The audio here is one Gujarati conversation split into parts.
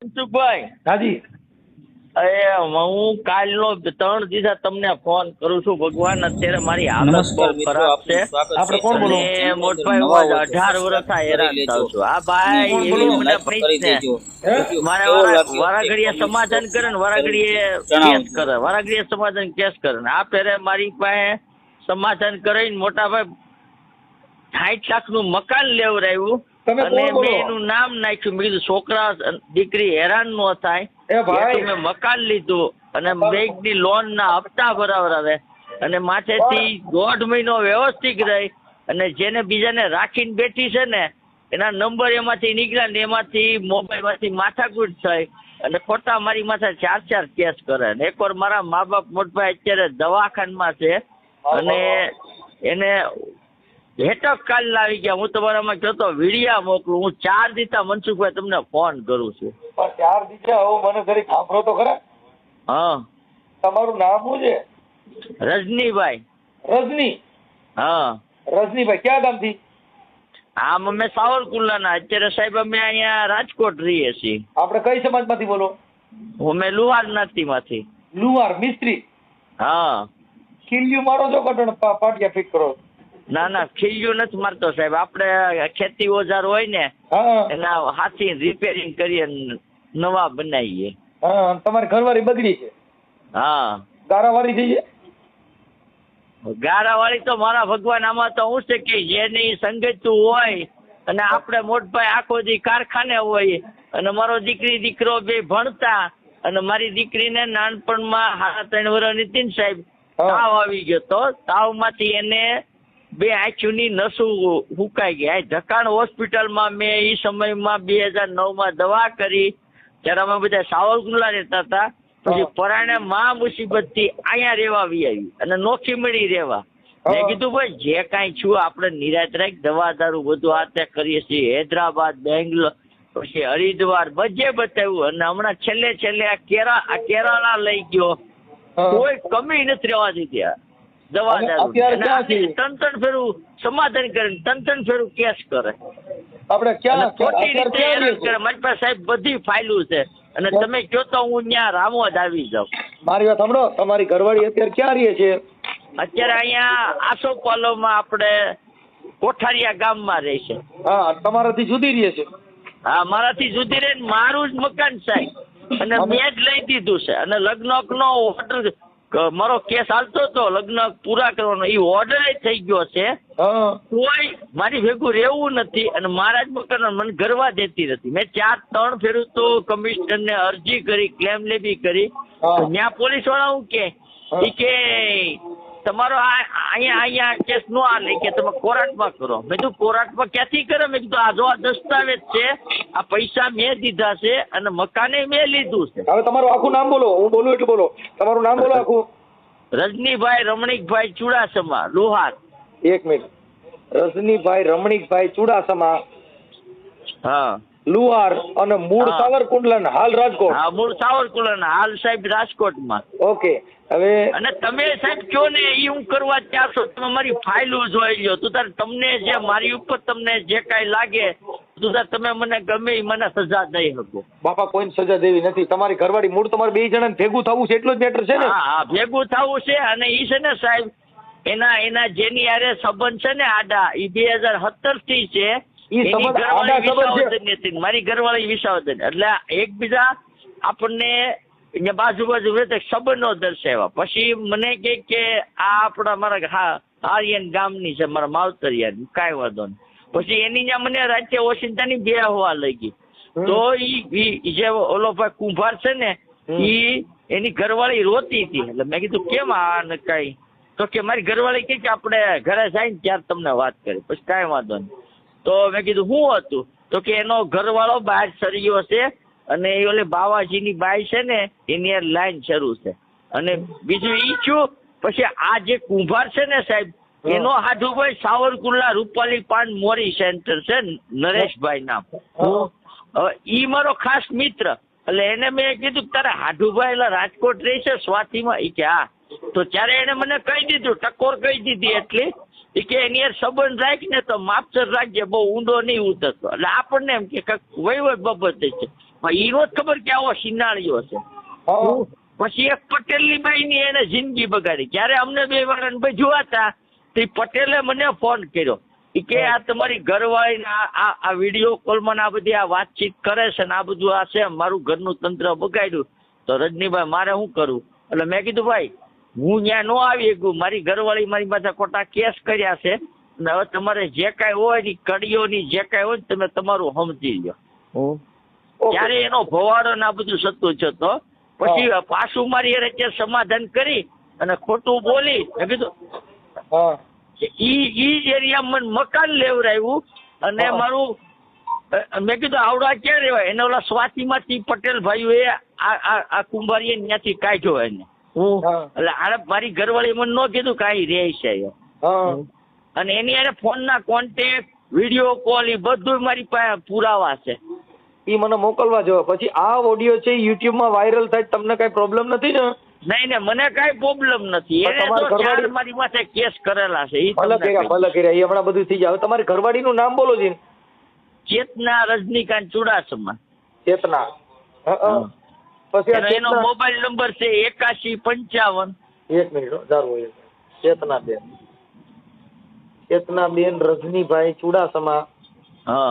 મનસુખભાઈ હાજી. હું કાલનો 3 દિવસ તમને ફોન કરું છું ભગવાન. અત્યારે મારી હાલત નમસ્કાર બહુ મિત્રો, ખરાબ આપનું છે. સ્વાગત આપણે છે. કોણ બોલો? અને મોટભાઈ હું આજ 18 વર્ષથી હેરાન થાઉં છું. આ ભાઈ કોણ એવી બોલો? મને લાઈક કરી દેજો. હે? મારે કેવો લાગ્યો વારાઘડીએ તે સમાધાન comment કરે ને વારાઘડીએ જણાવજો. કેસ કરે, વારાઘડીએ સમાધાન કેસ કરે ને આ ફેરે મારી પાસે સમાધાન કરીને મોટા ભાઈ 60 લાખનું મકાન લેવડાવ્યું. તમે અને કોણ બોલો? મેં એનું નામ નાખ્યું. મેં કીધું છોકરા દીકરી હેરાન ન થાય એ ભાઈ. એટલું મેં મકાન લીધું અને બેંકની લોન ના હપ્તા ભરાવરાવે અને માથેથી 1.5 મહિનો વ્યવસ્થિત રહી અને જેને બીજાને રાખીને બેઠી છે ને એના નંબર એમાંથી નીકળ્યા ને એમાંથી મોબાઈલમાંથી માથાકૂટ થઈ અને ખોટા મારી માથે 4 કેસ કરે. ને એકવાર મારા મા બાપ મોટભાઈ અત્યારે દવાખાનામાં છે અને એને હેટક કાલ લાવી ગયા. હું તમારામાં કહેતો વિડિયા મોકલું. હું 4 દીધા મનસુખભાઈ તમને ફોન કરું છું. પણ 4 દીધા હવે મને જરીક સાંભળો તો ખરા. હા, તમારું નામ શું છે? રજનીભાઈ. રજની. હા, રજનીભાઈ ક્યાં ગામથી? આમ અમે સાવરકુંડલાના. અત્યારે સાહેબ અમે અહીંયા રાજકોટ રહીએ છીએ. આપણે કઈ સમાજમાંથી બોલો? અમે લુહાર જ્ઞાતિમાંથી. લુહાર મિસ્ત્રી. હા. ખીલ્યું મારો છો કટણ પાટિયા ફિટ કરો? ના ના, ખીલ્યું નથી મારતો સાહેબ. આપણે ખેતી ઓજાર હોય ને હા એના હાથી રિપેરિંગ કરીએ નવા બનાવીએ. હા. તમારી ઘરવાળી બગડી છે? હા. ગારાવાળી થઈ છે? ગારાવાળી તો મારા ભગવાન આમાં તો હું છે કે જેની સંગતું હોય અને આપણે મોટભાઈ આખો દી કારખાને હોય અને મારો દીકરી દીકરો બે ભણતા અને મારી દીકરીને નાનપણમાં 3.5 વર્ષની હતી ને સાહેબ, તાવ આવી ગયો તો તાવમાંથી એને 2 આંખોની નસું હુકાઈ ગયા. ઢકાણ હોસ્પિટલમાં મેં એ સમયમાં 2009માં દવા કરી. ત્યારે અમે બધા સાવરકુંડલા રહેતા હતા. પછી પરાણે મુસીબતથી અહીંયા રહેવા આવી અને નોખી મળી રહેવા. મેં કીધું ભાઈ જે કાંઈ છું આપણે નિરાત રાખ, દવા દારૂ બધું આ તે કરીએ છીએ. હૈદરાબાદ, બેંગ્લોર, પછી હરિદ્વાર બધે બતાવ્યું અને હમણાં છેલ્લે આ કેરાલા લઈ ગયો. કોઈ કમી નથી રહેવા દીધી દવા દારૂ. 3 ફેરું સમાધાન કરે, 3 ફેરું કેસ કરે. આપણે ક્યાં ખોટી રીતે હેરાન કરે. મારી પાસે સાહેબ બધી ફાઇલું છે અને તમે કહો તો હું ત્યાં રામોદ આવી જાઉં. મારી વાત સાંભળો. તમારી ઘરવાળી અત્યારે ક્યાં રહે છે? અત્યારે અહીંયા આસોપાલોમાં આપણે કોઠારિયા ગામમાં રહે છે. હા. તમારાથી જુદી રહે છે? હા, મારાથી જુદી રહે. મારું જ મકાન સાહેબ અને મેં જ લઈ દીધું છે અને લગ્નનો ઓર્ડર મારો કેસ હાલતો હતો લગ્ન પૂરા કરવાનો, એ ઓર્ડર થઈ ગયો છે. કોઈ મારી ભેગું રહેવું નથી અને મારા જ મકાન મને ગરવા દેતી નથી. મેં 3 ફેરું તો કમિશનરને અરજી કરી, ક્લેમ લેબી કરી. ત્યાં પોલીસ વાળા હું કે તમારો અહીંયા કેસ નો હાલે કે તમે કોર્ટમાં કરો. મેં કીધું કોર્ટમાં ક્યાંથી કરે? મેં કીધું આ જો આ દસ્તાવેજ છે, આ પૈસા મેં દીધા છે અને મકાને મેં લીધું છે. હવે તમારું આખું નામ બોલો. હું બોલું એટલે બોલો. તમારું નામ બોલો આખું. રજનીભાઈ રમણીકભાઈ ચુડાસમા, લુહાર. 1 મિનિટ. રજનીભાઈ રમણીકભાઈ ચુડાસમા, હા, લુહાર અને મૂળ સાવરકુંડલા, હાલ રાજકોટ. હા, મૂળ સાવરકુંડલા, હાલ સાહેબ રાજકોટમાં. ઓકે. હવે અને તમે સાહેબ કયો ને એ હું કરવા ત્યાં છો. તમે મારી ફાઇલો જોઈ લો તો તાર તમને જે મારી ઉપર તમને જે કાંઈ લાગે તો તાર તમે મને ગમે એ મને સજા દઈ શકો. બાપા કોઈને સજા દેવી નથી. તમારી ઘરવાળી મૂળ તમારે 2 જણાને ભેગું થવું છે એટલું જ મેટર છે ને? હા, ભેગું થવું છે અને એ છે ને સાહેબ એના જેની હારે સંબંધ છે ને આડા, એ 2017 થી છે. એની ઘરવાળી વિસાવદર હતી, મારી ઘરવાળી વિસાવદર. એટલે એકબીજા આપણને બાજુ રહેતા સંબંધો દર્શાવ્યા. પછી મને કે આ આપણા મારા આર્યન ગામની છે, મારા માવતરિયા, કાંઈ વાંધો નહીં. પછી એની ત્યાં મને રાજ્ય ઓશિંતાની 2 હવા લઈ ગઈ. તો ઈ જે ઓલો ભાઈ કુંભાર છે ને એની ઘરવાળી રોતી હતી. એટલે મેં કીધું કેમ આ ને કાંઈ? તો કે મારી ઘરવાળી કે આપણે ઘરે જાય ને ત્યારે તમને વાત કરી. પછી કાંઈ વાંધો નહીં. તો મેં કીધું શું હતું? તો કે એનો ઘરવાળો બહાર સરિયો છે અને એ ઓલે બાવાજીની બાઈ છે ને એની લાઈન શરૂ છે. અને બીજું ઈ છું. પછી આ જે કુંભાર છે ને સાહેબ એનો હાડુભાઈ સાવરકુંડલા રૂપાલી પાન મોરી સેન્ટર છે, નરેશભાઈ નામ. હવે ઈ મારો ખાસ મિત્ર. એટલે એને મેં કીધું તારે હાડુભાઈ એટલે રાજકોટ રહે છે સ્વાતિમાં? એ કે હા. તો ત્યારે એને મને કહી દીધું, ટકોર કહી દીધી. એટલે એ કે એની યાર સંબંધ રાખ ને તો માપસર રાખજે, બહુ ઊંડો નહીં ઉતરતો. એટલે આપણને એમ કે વહીવટ બાબત છે. ઈ નો જ ખબર કે આવો સિનારીઓ છે. હા. પછી એક પટેલની બાઈની એને જિંદગી બગાડી. જ્યારે અમને બે વાળાને ભાઈ જોવાતા તે પટેલે મને ફોન કર્યો કે આ તમારી ઘરવાળી આ વિડીયો કોલમાં આ બધી આ વાતચીત કરે છે ને આ બધું આ છે, મારું ઘરનું તંત્ર બગાડ્યું. તો રજનીભાઈ મારે શું કરવું? એટલે મેં કીધું ભાઈ હું ત્યાં ન આવી શકું, મારી ઘરવાળી મારી પાસે ખોટા કેસ કર્યા છે ને હવે તમારે જે કાંઈ હોય ની કડીઓની જે કાંઈ હોય ને તમે તમારું સમજી લો. ત્યારે એનો ભવાડો ને આ બધું સતું જતો. પછી પાછું મારી અત્યારે સમાધાન કરી અને ખોટું બોલી મેં કીધું ઈ જ એરિયામાં મને મકાન લેવડાવ્યું અને મારું મેં કીધું આવડા ક્યાં રહેવાય એને ઓલા સ્વાતિમાંથી પટેલ ભાઈઓએ આ કુંભારીએ ત્યાંથી કાઢ્યો એને. એટલે આને મારી ઘરવાળી મને ન કીધું કાંઈ રહે છે અને એની એને ફોનના કોન્ટેક્ટ વિડીયો કોલ એ બધું મારી પાસે પુરાવા છે. ઈ મને મોકલવા જો. પછી આ ઓડિયો છે યુટ્યુબમાં વાયરલ થાય તમને કઈ પ્રોબ્લેમ નથી ને? નહીં ને મને કઈ પ્રોબ્લેમ નથી. એને તો ચાર મારી માથે કેસ કરેલા છે. ભલે કર્યા એ હમણાં બધું થઈ જાય. તમારી ઘરવાળીનું નામ બોલો જી. ચેતના રજનીકાંત ચુડાસમા. ચેતના. પછી એનો મોબાઈલ નંબર છે 8155. એક મિનિટ જરૂર. ચેતનાબેન રજનીભાઈ ચુડાસમા,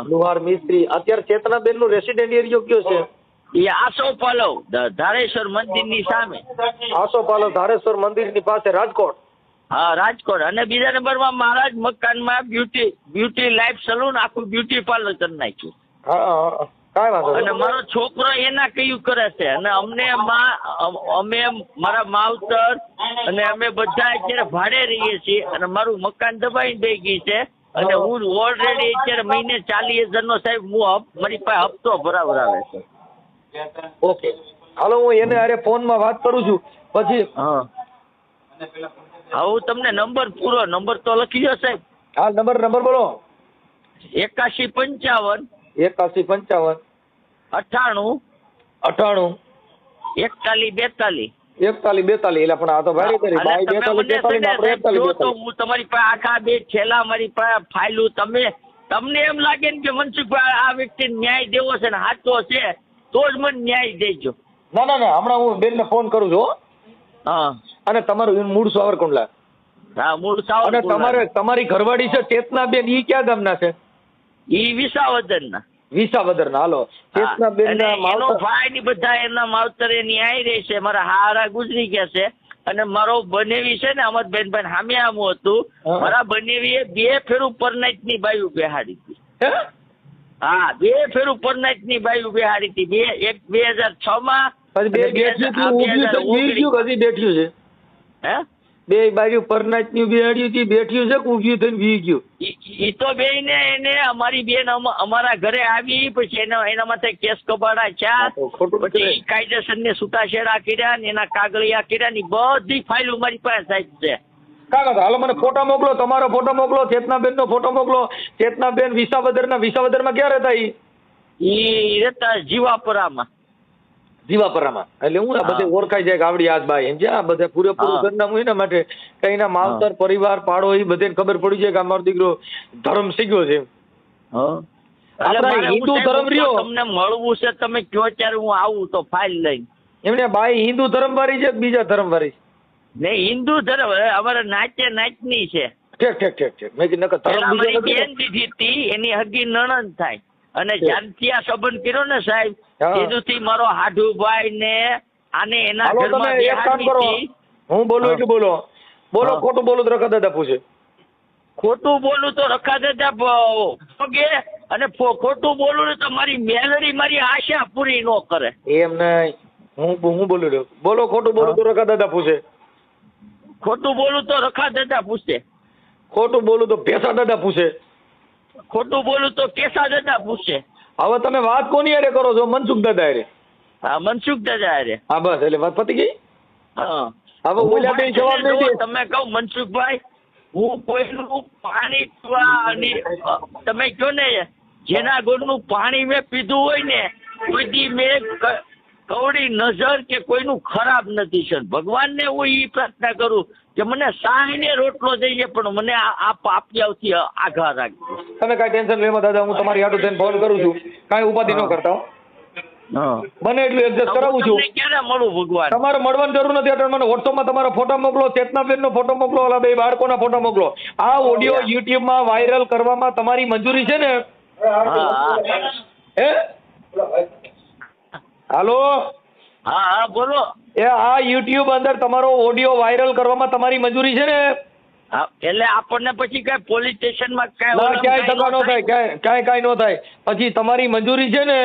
લુહાર મિસ્ત્રી. અત્યારે ચેતનાબેન નું રેસિડેન્ટ એરિયો કયો છે? એ આસોપાલવ ધારેશ્વર મંદિર ની સામે. આસોપાલવ ધારેશ્વર મંદિર ની પાસે રાજકોટ. હા રાજકોટ. અને બીજા નંબરમાં મારા જ મકાનમાં બ્યુટી લાઈફ સલૂન આખું બ્યુટી પાર્લર કરી નાખ્યું. હા કાંઈ વાંધો નહીં. અને મારો છોકરો એના કયું કરે છે અને અમને અમે મારા માવતર અને અમે બધા અત્યારે ભાડે રહીએ છીએ અને મારું મકાન દબાઈ દઈ ગઈ છે અને હું ઓલરેડી અત્યારે મહિને 40,000 નો સાહેબ હું મારી પાસે હપ્તો બરાબર આવે છે. ઓકે હાલો હું એને અરે ફોનમાં વાત કરું છું પછી. હા હું તમને નંબર પૂરો નંબર તો લખી લો સાહેબ. હા નંબર બોલો. 8155 8155 98 98 4142. 4142. એટલે પણ આ તો ભારી કરી ભાઈ 42 તો હું તમારી પાસે આખા બે છેલ્લા મારી પાસે ફાઇલું તમને એમ લાગે ને કે મનસુખભાઈ આ વ્યક્તિ ન્યાય દેવો છે ને સાચો છે તો જ મને ન્યાય દેજો. ના હમણાં હું બેન ને ફોન કરું છું. હા. અને તમારું મૂળ સાવરકુંડલા. હા મૂળ સાવરકુંડલા. અને તમારી ઘરવાળી છે ચેતનાબેન ઈ ક્યાં ગામના છે? ઈ વિસાવદરના. હાલો ચેતનાબેન એનો ભાઈ ની બધા એના માવતર એની આવી રહી છે. મારા હારા ગુજરી ગયા છે અને મારો બનેવી છે ને અમરબેન ભાઈ સામે આમું હતું. મારા બનેવીએ 2 ફેરું પરનાઈટ ની બાયુ બેહાડી હતી. હા 2 ફેરું પરનાઈટ ની બાયુ બેહાડી હતી. એક 2006 માં બેઠ્યું છે. હે બે બાજુ પરનાઈટ ની બેહાડ્યું હતી બેઠ્યું છે ઊભી થઈને વી ગયું. ઈ તો બે ને એને અમારી બેન અમારા ઘરે આવી પછી એના માથે કેસ કબાડા ચા પછી કાયદેસર ને છૂટાછેડા કર્યા ને એના કાગળિયા કર્યા ની બધી ફાઇલો મારી પાસે સાહેબ છે. કાકા હાલો મને ફોટા મોકલો. તમારો ફોટો મોકલો. ચેતનાબેન નો ફોટો મોકલો. ચેતનાબેન વિસાવદરમાં ક્યાં રહેતા? ઈ રહેતા જીવાપરામાં. એટલે હું બધે ઓળખાઈ જાય ગાવડી આજબાઈ એમ છે. આ બધા પૂરેપૂરું સરનામું એના માટે કઈ ના માવતર પરિવાર પાડો એ બધે ખબર પડી જાય કે અમારો દીકરો ધર્મ શીખ્યો છે. હિન્દુ ધર્મ રહ્યો તમને મળવું છે તમે કયો ત્યારે હું આવું તો ફાઇલ લઈને. એમને બાઈ હિન્દુ ધર્મ વાળી છે બીજા ધર્મ વાળી? નહીં હિન્દુ ધર્મ અમારે નાચની છે. ઠીક મેં કીધું મારી બેન દીધી હતી એની હગી નણંદ થાય અને જ્યારથી આ સંબંધ કર્યો ને સાહેબ એનુંથી મારો હાડુભાઈ ને આને એના ઘરમાં બેહાડી. હું બોલું એટલું બોલો. ખોટું બોલું તો રખા દાદા પૂછે. ખોટું બોલું તો રખા દાદા પગે અને ખોટું બોલું તો મારી મેલડી મારી આશા પૂરી ન કરે. એમ નહીં હું બોલું રહ્યો. બોલો ખોટું બોલું તો રખા દાદા પૂછે. ખોટું બોલું તો રખા દાદા પૂછે. ખોટું બોલું તો ભેસા દાદા પૂછે. ખોટું બોલું તો કેસા દાદા પૂછે. હવે તમે વાત કોની હારે કરો છો? મનસુખ દાદા હારે? હા મનસુખ દાદા હારે. હા બસ એટલે વાત પતી ગઈ. હા હવે ઓલા બે જવાબ નહીં દે. તમે કહો મનસુખભાઈ હું કોઈનું પાણી તમે કહો ને જેના ઘરનું પાણી મેં પીધું હોય ને કોઈથી મેં કવડી નજર કે કોઈનું ખરાબ નથી છે. ભગવાનને હું એ પ્રાર્થના કરું કે મને સાહીને રોટલો દઈએ પણ મને આ પાપિયાઓથી આઘાત રાખજો. તમે કાંઈ ટેન્શન લેવા દાદા હું તમારી આટો થઈને ફોન કરું છું. કાંઈ ઉપાધિ ન કરતા હો. બને એટલું એડજસ્ટ કરાવું છું. તમને ક્યારે મળું ભગવાન? તમારે મળવાની જરૂર નથી. એટલે મને વોટ્સઅપમાં તમારા ફોટા મોકલો, ચેતનાબેનનો ફોટો મોકલો, ઓલા બે બાળકોના ફોટા મોકલો. આ ઓડિયો યુટ્યુબમાં વાયરલ કરવામાં તમારી મંજૂરી છે ને? હે હાલો, હા બોલો. એ આ યુટ્યુબ અંદર તમારો ઓડિયો વાયરલ કરવામાં તમારી મંજૂરી છે ને? એટલે આપણને પછી કઈ પોલીસ સ્ટેશનમાં ક્યાંય ધક્કા ન થાય, કાંઈ ન થાય. પછી તમારી મંજૂરી છે ને?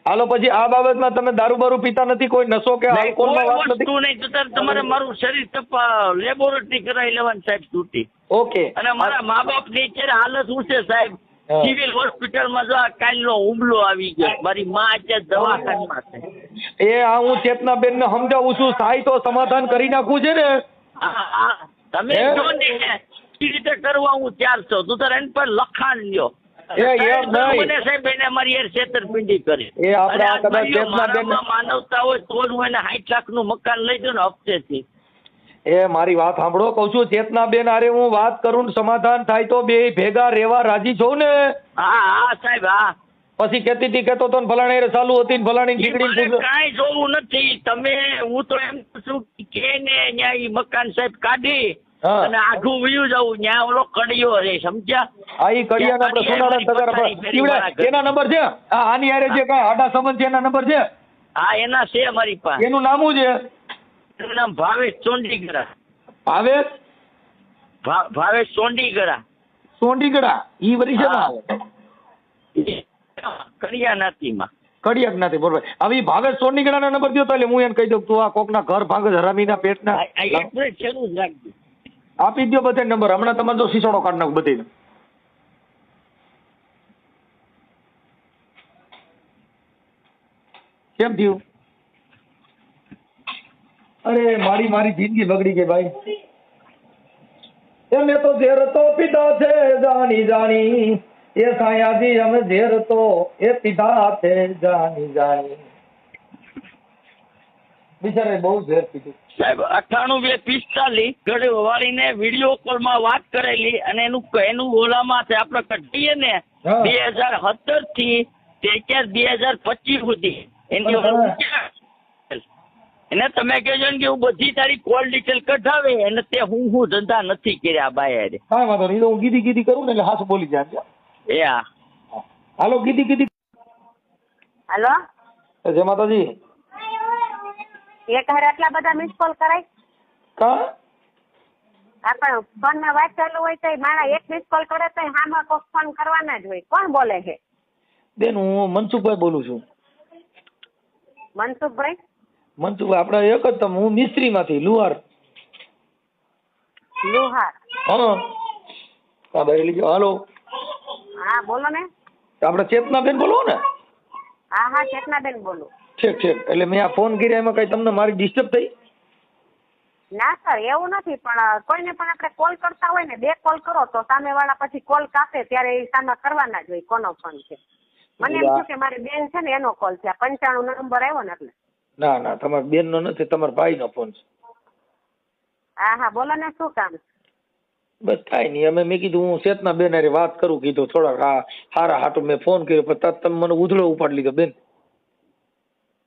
હાલો, પછી આ બાબતમાં તમે દારૂ બારૂ પીતા નથી, કોઈ નશો કે આલ્કોહોલમાં વાત નથી? નહીં તો તમારે મારું શરીર લેબોરેટરી કરાવી લેવાની સાહેબ છૂટી. ઓકે. અને મારા મા બાપ ની અત્યારે હાલત શું છે સાહેબ? સિવિલ હોસ્પિટલમાં જો કાલનો હુમલો આવી ગયો, મારી માં અત્યારે દવાખાનામાં છે. એ આ હું ચેતનાબેન ને સમજાવું છું, સાહેબ તો સમાધાન કરી નાખવું છે ને? તમે જો ને એ રીતે કરવા હું ત્યાર છું. તું તારે એની પર લખાણ લ્યો. સાહેબ એને મારી યાર છેતરપિંડી કરી. માનવતા હોય તો હું એને 60 લાખનું મકાન લઈ દઉં ને હપ્તેથી. એ મારી વાત સાંભળો, કહું છું ચેતનાબેન અરે હું વાત કરું ને સમાધાન થાય તો બે ભેગા રહેવા રાજી છો ને? હા સાહેબ. હા પછી કેતી હતી કેતો તો ફલાણી ચાલુ હતી ને ફલાણી ખીચડી કાંઈ જોવું નથી. તમે હું તો એમ છું કે ને અહીંયા ઈ મકાન સાહેબ કાઢી અને આઘું વયું જવું. ત્યાં ઓલો કડિયો રે, સમજ્યા? હા, ઈ કડિયાના આપણે સોનાળા તગારા એના નંબર છે. આની હારે જે કાંઈ આડા સંબંધ છે એના નંબર છે? હા એના છે મારી પાસે. એનું નામ શું છે? એનું નામ ભાવેશ ચોંડીગરા. ભાવેશ ચોંડીગરા. ચોંડીગરા ઈ વરી છે ને? કડિયા નાતીમાં. કડિયા નાતી, બરોબર. હવે ભાવેશ ચોંડીગરાના નંબર દો તો એટલે હું એને કહી દઉં તું આ કોકના ઘર ભાંગે હરામીના પેટના આપી દો બધે નંબર. હમણાં તમારે જો સિસોડો કાઢ નાખું બધી. કેમ થયું? અરે મારી જિંદગી બગડી ગઈ ભાઈ. એમે તો ઝેર તો પીધા છે જાણી જાણી, એ સાયાજી અમે ઝેર તો એ પીધા છે જાણી જાણી. બિચારે બહુ ઝેર પીધું સાહેબ. 98-245 ઘડે વાળીને વિડીયો કોલમાં વાત કરેલી અને એનું ઓલામાં છે આપણે કઢીએ ને 2017 થી તે 2025 સુધી એને તમે કહેજો ને કે હું બધી તારી કોલ ડિટેલ કઢાવે અને તે હું ધંધા નથી કર્યા બાય. હા વાંધો નહીં, હું ગીધી કરું ને એટલે હાથ બોલી જાય. એ હા હાલો ગીધી. હાલો જય માતાજી. એક હારે આટલા બધા મિસ કોલ કરાય? આપણે ફોન માં વાત ચાલુ હોય તો મારા એક મિસ કોલ કરે તો હામાં કોક ફોન કરવાના જ હોય. કોણ બોલે છે? બેન હું મનસુખભાઈ બોલું છું. મનસુખભાઈ? આપણે એક જ તમે, હું મિસ્ત્રી માંથી લુહાર. હા ભાઈ હાલો. હા બોલો ને. આપણે ચેતનાબેન બોલો ને? હા ચેતનાબેન બોલું. ઠીક. એટલે મેં આ ફોન કર્યા એમાં કઈ તમને મારી ડિસ્ટર્બ થઈ? ના સર એવું નથી, પણ કોઈને પણ આપણે કોલ કરતા હોય ને 2 કોલ કરો તો સામે વાળા પછી કોલ કાપે ત્યારે એ સામે કરવાના જ હોય કોનો ફોન છે. મને એમ થયું કે મારી બેન છે ને એનો કોલ છે. 95 નંબર આવ્યો ને એટલે. ના તમારા બેન નો નથી, તમારા ભાઈ નો ફોન છે. હા બોલો ને, શું કામ? બસ કાંઈ નહીં, મેં કીધું હું ચેતના બેન હારે વાત કરું, કીધું થોડાક હારા હાટું મેં ફોન કર્યો પણ તમે મને ઉધળો ઉપાડી લીધો બેન.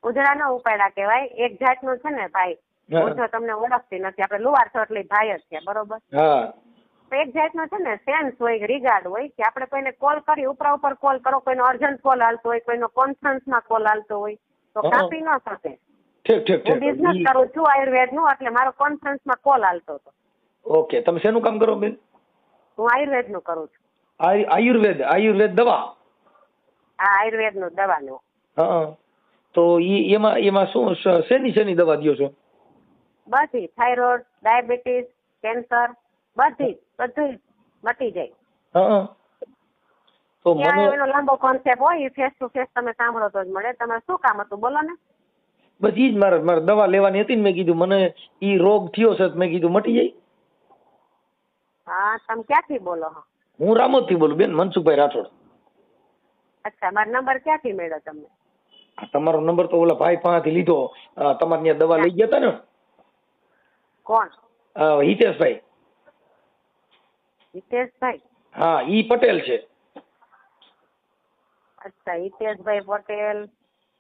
ઉધળા નો ઉપાડ્યા કહેવાય, એક જાતનું છે ને ભાઈ. હું જો તમને ઓળખતી નથી, આપણે લુવાર છો એટલે ભાઈ જ છે, બરોબર? હા. તો એક જાતનો છે ને સેન્સ હોય, રિગાર્ડ હોય કે આપણે કોઈને કોલ કરી ઉપર કોલ કરો, કોઈનો અર્જન્ટ કોલ હાલતો હોય, કોઈનો કોન્ફરન્સમાં કોલ હાલતો હોય તો કાપી ન શકે. ઠીક. હું બિઝનેસ કરું છું આયુર્વેદનું, એટલે મારો કોન્ફરન્સમાં કોલ હાલતો હતો. ઓકે. તમે શેનું કામ કરો બેન? હું આયુર્વેદનું કરું છું. આયુર્વેદ દવા? હા આયુર્વેદનું દવાનું. હા. તો એમાં શું શેની દવા દો છો? બધી, થાઇરોઇડ, ડાયાબિટીસ, કેન્સર, બધું મટી જાય. હા. તો મને એનો લાંબો કોન્સેપ્ટ હોય, ફેસ ટુ ફેસ તમે સાંભળો તો જ મળે. તમારે શું કામ હતું બોલો ને? બસ ઈ જ મારે દવા લેવાની હતી ને મેં કીધું મને ઈ રોગ થયો છે, મેં કીધું મટી જાય. હા તમે ક્યાંથી બોલો? હું રામોદ થી બોલું બેન, મનસુખભાઈ રાઠોડ. અચ્છા, મારો નંબર ક્યાંથી મળ્યો તમને? તમારો નંબર તો ઓલા ભાઈ પાસેથી લીધો. તમારે ત્યાં દવા લઈ ગયા હતા ને? કોણ? હિતેશભાઈ. હિતેશભાઈ? હા, ઈ પટેલ છે. અચ્છા, હિતેશભાઈ પટેલ,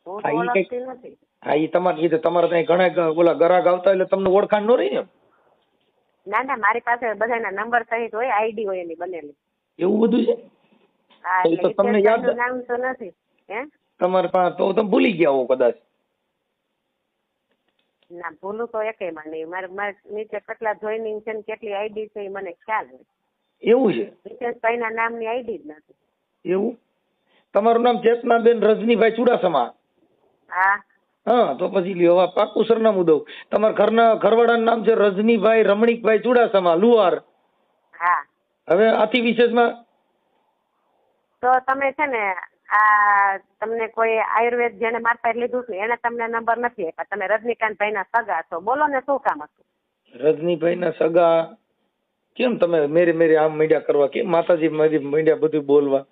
હું તો હા, ઈ ઓળખતી નથી. હા ઈ તમારે કીધું તમારે ત્યાં ઘણા ઓલા ગ્રાહક આવતા એટલે તમને ઓળખાણ ન રહી ને. ના ના, મારી પાસે બધાના નંબર સહિત હોય, આઈડી હોય એની બનેલી. એવું બધું છે. હા, તો એટલે તમને યાદ હિતેશભાઈનું નામ તો નથી. હે તમારે પાસે તો તમે ભૂલી ગયા હો કદાચ. ના, ભૂલું તો એકેયમાં નહીં. મારે નીચે કેટલા જોઈનિંગ છે ને કેટલી આઈડી છે એ મને ખ્યાલ હોય. એવું છે. હિતેશભાઈના નામની આઈડી જ નથી. એવું. તમારું નામ ચેતનાબેન રજનીભાઈ ચુડાસમા. હા. હા, તો પછી લ્યો હવે પાકું સરનામું દઉં. તમારા ઘરવાળાનું નામ છે રજનીભાઈ રમણીકભાઈ ચુડાસમા લુહાર. હા. હવે આથી વિશેષમાં તો તમે છે ને આ તમને કોઈ આયુર્વેદ જેને મારા પાસે લીધું છે એને તમને નંબર નથી આપ્યા. તમે રજનીકાંતભાઈના સગા છો, બોલો ને શું કામ હતું? રજનીભાઈના સગા કેમ તમે મેરે આમ મીડિયા કરવા, કેમ માતાજી મીડિયા બધું બોલવા?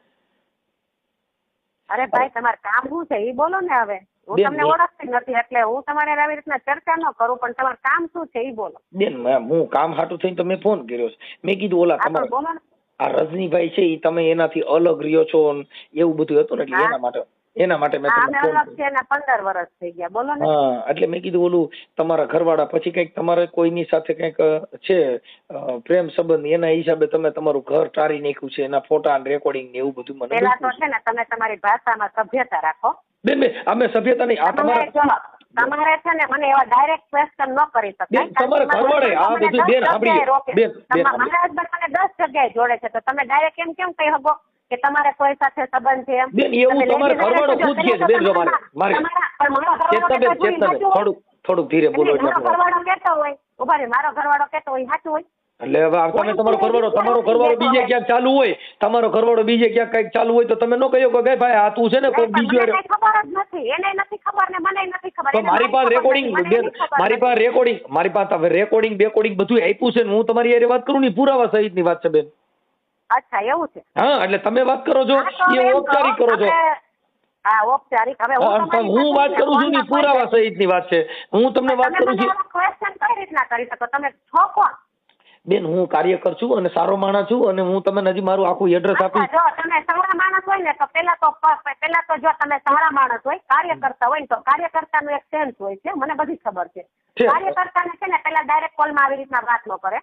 અરે ભાઈ, તમારે કામ શું છે એ બોલો ને. હવે હું તમને ઓળખતી નથી એટલે હું તમારે આવી રીતના ચર્ચા ન કરું, પણ તમારું કામ શું છે એ બોલો. બેન, હું કામ હાટું થઈને તમે ફોન કર્યો છે. મેં કીધું ઓલા તમારા બોલો ને. આ રજનીભાઈ છે એ તમે એનાથી અલગ રહ્યો છો એવું બધું હતું ને, એટલે એના માટે મેં તમને ફોન અલગ છે, એના 15 વર્ષ થઈ ગયા. બોલો ને. હા, એટલે મેં કીધું ઓલું તમારા ઘરવાળા પછી કઈક તમારે કોઈની સાથે કઈક છે પ્રેમ સંબંધ, એના હિસાબે તમે તમારું ઘર ટાળી નાખ્યું છે, એના ફોટા અને રેકોર્ડિંગ ને એવું બધું મને પેલા તો છે ને તમે તમારી ભાષામાં સભ્યતા રાખો. બેન અમે સભ્યતા નહીં. આ તમારે છે ને મને એવા ડાયરેક્ટ ક્વેશ્ચન ન કરી શકાય. તમારે ઘરવાળે આ બધું બેન સાંભળી બેન મારા હસબન્ડ મને 10 જગ્યાએ જોડે છે, તો તમે ડાયરેક્ટ એમ કેમ કહી શકો કે તમારે કોઈ સાથે સંબંધ છે? બેન એવું તમારે ઘરવાળો ખુદ કહે છે. બેન જો મારે થોડુંક ધીરે બોલો. ઘરવાળો કહેતો હોય, ઉભા રે, મારો ઘરવાળો કહેતો હોય સાચું હોય? એટલે હવે તમે તમારો ઘરવાળો બીજે ક્યાંક ચાલુ હોય, તમારો ઘરવાળો બીજે ક્યાંક કઈક ચાલુ હોય તો તમે ન કહ્યો કે ભાઈ આ તું છે ને કોઈ બીજું. ખબર જ નથી, એને નથી ખબર ને મને નથી ખબર. તો મારી પાસે રેકોર્ડિંગ મારી પાસે રેકોર્ડિંગ બધું આપ્યું છે ને, હું તમારી યારે વાત કરું ને પુરાવા સહિત ની વાત છે બેન. અચ્છા, એવું છે. હા, એટલે તમે વાત કરો છો એ ઔપચારિક કરો છો. હા, ઔપચારિક. હવે હું વાત કરું છું ને પુરાવા સહિત ની વાત છે. હું તમને વાત કરું છું. ક્વેશ્ચન કઈ રીતના કરી શકો? તમે છો કોણ? બેન, હું કાર્યકર છું અને સારો માણસ છું, અને હું તમને હજી મારું આખું એડ્રેસ આપીશ. જો તમે સારા માણસ હોય ને તો પેલા તો જો તમે સારા માણસ હોય, કાર્યકર્તા હોય ને તો કાર્યકર્તાનું એક સેન્સ હોય છે, મને બધી ખબર છે. કાર્યકર્તાને છે ને પેલા ડાયરેક્ટ કોલમાં આવી રીતના વાત ન કરે.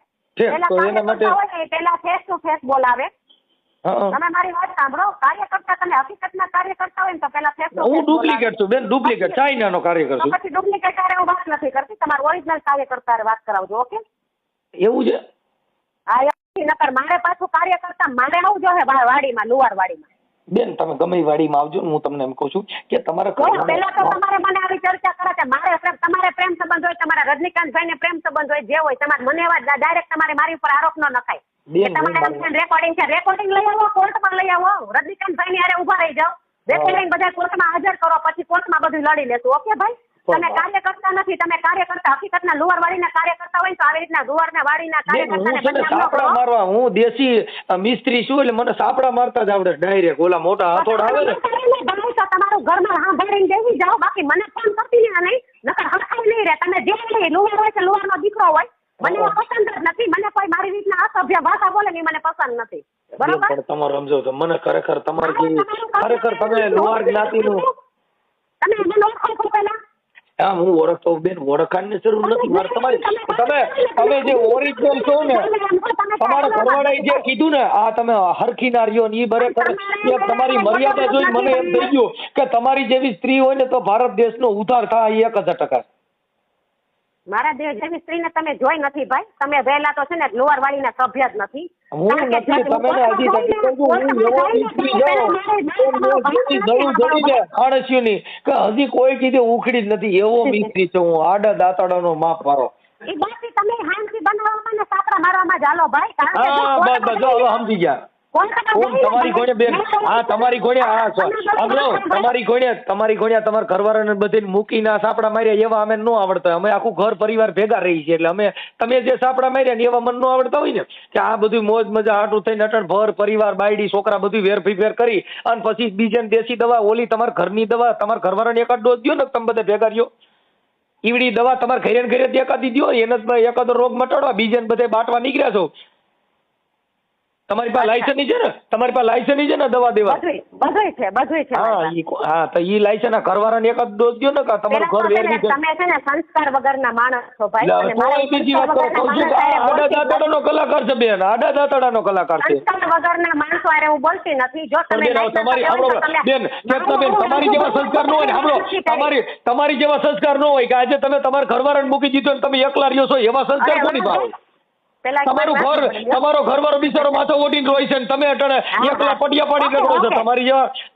પેલા ફેસ ટુ ફેસ બોલાવે. તમે મારી વાત સાંભળો. કાર્યકર્તા તમે હકીકતના કાર્યકર્તા હોય ને તો પેલા ફેસ ટુ ફેસ. હું ડુપ્લિકેટ છું બેન, ડુપ્લિકેટ ચાઇનાનો કાર્યકર છું. પછી ડુપ્લિકેટ હારે હું વાત નથી કરતી, તમારા ઓરિજિનલ કાર્યકર્તા વાત કરાવજો. ઓકે? એવું છે? હા, નકર મારે પાછું કાર્યકર્તા મારે આવું જોઈએ વાડીમાં, લુવાર વાડીમાં. બેન, તમે ગમે વાડીમાં આવજો. હું તમને એમ કહું છું કે તમારા પેલા તો તમારે મને આવી ચર્ચા કરે છે. તમારે પ્રેમ સંબંધ હોય, તમારા રજનીકાંતભાઈ ને પ્રેમ સંબંધ હોય, જે હોય તમારે મને એવા ડાયરેક્ટ તમારે મારી ઉપર આરોપ ન નખાય. તમારે રેકોર્ડિંગ છે, રેકોર્ડિંગ લઈ આવો, કોર્ટમાં લઈ આવો, રજનીકાંતભાઈ ની હારે ઉભા રહી જાઓ, રેકોર્ડિંગ બધા કોર્ટમાં હાજર કરો, પછી કોર્ટમાં બધું લડી લેશું. ઓકે ભાઈ? તમે કાર્યકર્તા નથી, તમે કાર્યકર્તા હકીકતના લુવારવાડીના કાર્યકર્તા હોય તો આવી રીતના લુવારના વાડીના કાર્યકર્તા. હું દેશી મિસ્ત્રી છું એટલે મને સાપડા મારતા જ આવડે ડાયરેક્ટ. ઓલા મોટા હાથોડ આવે ને તમારું ઘરમાં સાંભળીને બેસી જાઓ, બાકી મને ફોન કરતી નહીં, નકર હકાઈ નહીં રે. તમે જે લઈ લુવાર હોય છે, લુવારનો દીકરો હોય, મને પસંદ જ નથી. મને કોઈ મારી રીતના અસભ્ય ભાષા બોલે ને મને પસંદ નથી. બરોબર? તમારે સમજો તો મને ખરેખર તમે લુવાર જ્ઞાતિનું તમે મને ઓળખો છો પેલા? હા, હું ઓળખતો બેન. ઓળખાણની જરૂર નથી મારે તમારી. તમે જે ઓરિજિનલ છો ને, તમારા ઘરવાળાએ જે કીધું ને આ તમે હરખી ના રહ્યો ને એ બરાબર. તમારી મર્યાદા જોઈ મને એમ થઈ ગયું કે તમારી જેવી સ્ત્રી હોય ને તો ભારત દેશનો ઉદ્ધાર થાય 1000%. મારા દેવ જેવી સ્ત્રીને તમે જોઈ નથી ભાઈ. તમે વહેલા તો છે ને લુવારવાડીના સભ્ય જ નથી. હું નથી. તમે હજી કોઈ કીધું ઉખડી જ નથી એવો મિસ્ત્રી છું હું. આડા દાંતડાનો માપ મારો. એ બાકી તમે હાંસી બનાવવામાં ને સાપડા મારવામાં જ હાલો ભાઈ. હા, બસ હવે સમજી ગયા. તમારી ઘોડે બેન, હા તમારી ઘોડે, હા તમારી ઘોડે તમારા ઘરવાળાને બધે મૂકીને સાપડા માર્યા એવા અમે ન આવડતા. અમે આખું ઘર પરિવાર ભેગા રહી છીએ એટલે અમે તમે જે સાપડા માર્યા ને એવા મને ન આવડતા હોય ને કે આ બધું મોજ મજા હાટું થઈને અટણ ભર પરિવાર બાયડી છોકરા બધું વેર ફેર કરી અને પછી બીજાને દેશી દવા ઓલી તમારા ઘરની દવા તમારા ઘરવાળાને એકાદ ડોઝ દો ને તમે બધા ભેગા રહ્યો. ઈવડી દવા તમારે ઘરે ઘરે એકાદી દો, એને જ એકાદો રોગ મટાડવા, બીજાને બધા બાટવા નીકળ્યા છો. તમારી પાસે લાયસન્સ છે ને? તમારી પાસે લાયસન્સ છે ને દવા દેવા? બધુંય છે હા તો ઈ લાયસન્સ ના ઘરવાળાને એક જ ડોઝ દો ને, તમારું ઘર વેરવી છે. તમે છે ને સંસ્કાર વગરના માણસ છો ભાઈ. અને કોઈ બીજી વાત કરો, કહું છું કે આડા દાંતડાનો કલાકાર છે બેન, આડા દાંતડાનો કલાકાર છે. સંસ્કાર વગરના માણસો હારે હું બોલતી નથી. જો તમે તમારી બેન ચેતનાબેન, તમારી જેવા સંસ્કાર ન હોય ને, સાંભળો, તમારી જેવા સંસ્કાર ન હોય કે આજે તમે તમારા ઘરવાળાને મૂકી દીધો ને તમે એકલા રહ્યો છો, એવા સંસ્કાર કોની ભાવે? તમારો ઘરવાળો બિચારો માથો ઓઢીને રોય છે ને તમે અટાણે એકલા પટિયા પાડી રખડો છો.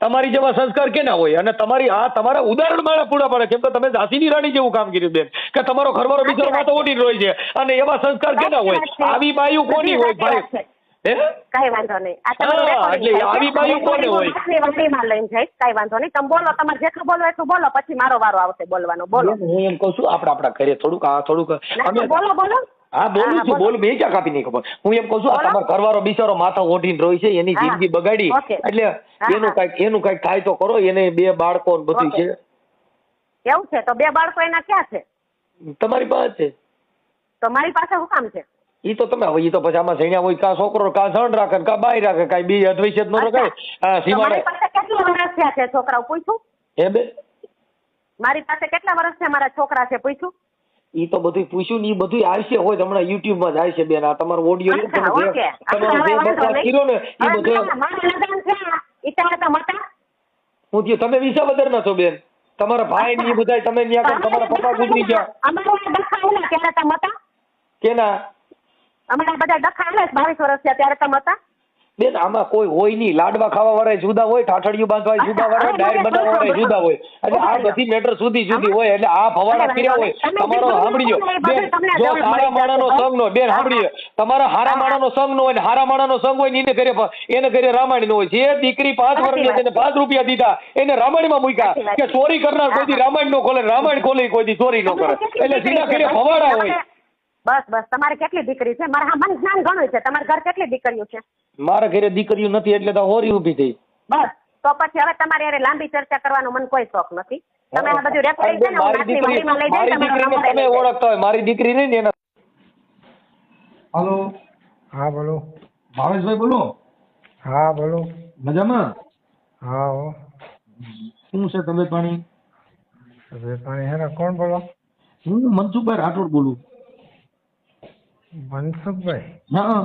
તમારી જેવા સંસ્કાર કેના હોય? અને તમારા ઉદાહરણ મારા પૂરા પડે, કેમ કે તમે ઝાંસીની રાણી જેવું કામ કર્યું બેન, કે તમારો ઘરવાળો બિચારો માથો ઓઢીને રોય છે, અને એવા સંસ્કાર કેના હોય? આવી બાયું કોની હોય ભાઈ? કઈ વાંધો નહીં. એટલે આવી બાયું કોને હોય? વાડીમાં લઈને જઈશ, કઈ વાંધો નહીં. તમે બોલો, તમારે જેટલું બોલવું એટલું બોલો, પછી મારો વારો આવશે બોલવાનો. બોલો. હું એમ કહું છું આપણા ઘરે થોડુંક બોલો. હા બોલું છું, બોલ, બે ક્યાં કાપી નહીં ખબર. હું એમ કહું છું આ તમારો ઘરવાળો બિચારો માથા ઓઢીને રોય છે, એની જિંદગી બગાડી, એટલે એનું કઈક થાય તો કરો. એને 2 બાળકો બધું છે. એવું છે? તો 2 બાળકો એના ક્યાં છે? તમારી પાસે છે. તો મારી પાસે શું કામ છે? ઈ તો તમે ઈ તો પછી આમાં જણ્યા હોય, કા છોકરો કા જણ રાખે કા બાય રાખે, કાઈ બી અદ્વૈત નો રખાય. મારી પાસે કેટલા વર્ષ થયા છે છોકરાઓ? પૂછ્યું? હે બે મારી પાસે કેટલા વર્ષ છે મારા છોકરા છે? પૂછ્યું? ઈ તો બધું પૂછ્યું ને, ઈ બધું આવશે હોય હમણાં યુટ્યુબ માં જ આવશે બેન. આ તમારો ઓડિયો ને તમે જે બકવાસ કર્યો ને ઈ બધું મારા લગન છે ઈટાળા તો મતા. હું થયું તમે વિસાવદર ના છો બેન? તમારા ભાઈ ને ઈ બધા તમે ન્યા તમારા પપ્પા ગુજરી ગયા. અમારા ડખા ઓલા ત્યારે તો મતા. કેના? અમારા બધા ડખા ઓલા 22 વર્ષ થયા ત્યારે તો મતા. બેન આમાં કોઈ હોય નહીં. લાડવા ખાવા વાળા જુદા હોય, ઠાઠડિયું બાંધવા જુદા હોય, ડાયર બનાવવા વાળા જુદા હોય. એટલે આ બધી મેટર જુદી હોય. એટલે આ ભવાડા કર્યા હોય. તમારો સાંભળીજો બેન, જો સારા માણાનો સંગ નો બેન સાંભળીએ, તમારા હારા માણાનો સંગ નો હોય ને હારા માણાનો સંગ હોય ને એને ઘરે રામાયણ નો હોય. જે દીકરી 5 વર્ષની તેને 5 રૂપિયા દીધા એને રામાયણમાં મૂક્યા કે ચોરી કરનાર કોઈ દી રામાયણ નો ખોલે, રામાયણ ખોલે કોઈ દી ચોરી નો કરે. એટલે સીધા ઘરે ભવાડા હોય. બસ તમારે કેટલી દીકરી છે? મારા મન જ્ઞાન ઘણું છે. તમારા ઘર કેટલી દીકરીઓ છે? મારા ઘરે દીકરીઓ નથી એટલે તો હોરી ઊભી થઈ. બસ તો પછી હવે તમારે યારે લાંબી ચર્ચા કરવાનો મને કોઈ શોખ નથી. તમે આ બધું રેકોર્ડિંગ છે ને હું નાતની વાડીમાં લઈ જઈશ. મારી દીકરીને તમે ઓળખતા હોય, મારી દીકરી નહીં ને એના. હાલો. હા બોલો. ભાવેશભાઈ બોલો. હા બોલો. મજામાં? હા. શું છે તબિયત પાણી? તબિયત પાણી હેરા. કોણ બોલો? હું મનસુખભાઈ રાઠોડ બોલું. મનસુખભાઈ? હા.